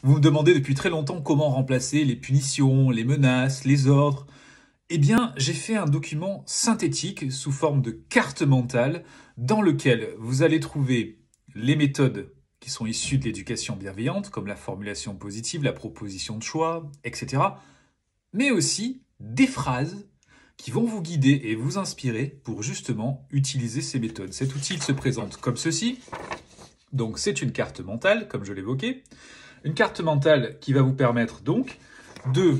Vous me demandez depuis très longtemps comment remplacer les punitions, les menaces, les ordres. Eh bien, j'ai fait un document synthétique sous forme de carte mentale dans lequel vous allez trouver les méthodes qui sont issues de l'éducation bienveillante, comme la formulation positive, la proposition de choix, etc. Mais aussi des phrases qui vont vous guider et vous inspirer pour justement utiliser ces méthodes. Cet outil il se présente comme ceci. Donc c'est une carte mentale, comme je l'évoquais. Une carte mentale qui va vous permettre donc de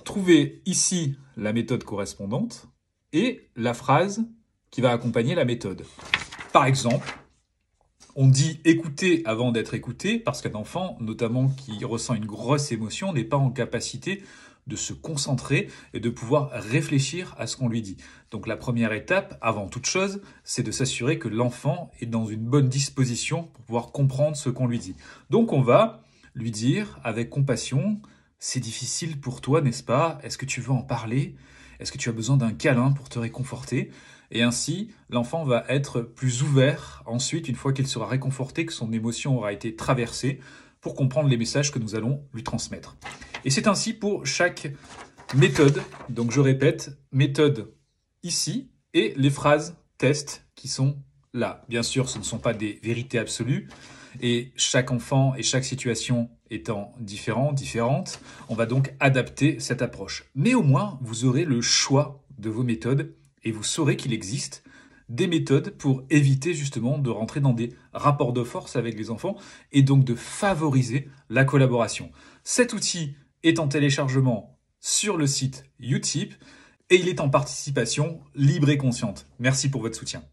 trouver ici la méthode correspondante et la phrase qui va accompagner la méthode. Par exemple, on dit écouter avant d'être écouté parce qu'un enfant, notamment qui ressent une grosse émotion, n'est pas en capacité de se concentrer et de pouvoir réfléchir à ce qu'on lui dit. Donc la première étape, avant toute chose, c'est de s'assurer que l'enfant est dans une bonne disposition pour pouvoir comprendre ce qu'on lui dit. Donc on va lui dire avec compassion, c'est difficile pour toi, n'est-ce pas? Est-ce que tu veux en parler? Est-ce que tu as besoin d'un câlin pour te réconforter? Et ainsi, l'enfant va être plus ouvert ensuite, une fois qu'il sera réconforté, que son émotion aura été traversée, pour comprendre les messages que nous allons lui transmettre. Et c'est ainsi pour chaque méthode. Donc je répète, méthode ici et les phrases test qui sont là. Bien sûr, ce ne sont pas des vérités absolues. Et chaque enfant et chaque situation étant différente, on va donc adapter cette approche. Mais au moins, vous aurez le choix de vos méthodes et vous saurez qu'il existe des méthodes pour éviter justement de rentrer dans des rapports de force avec les enfants et donc de favoriser la collaboration. Cet outil est en téléchargement sur le site Utip et il est en participation libre et consciente. Merci pour votre soutien.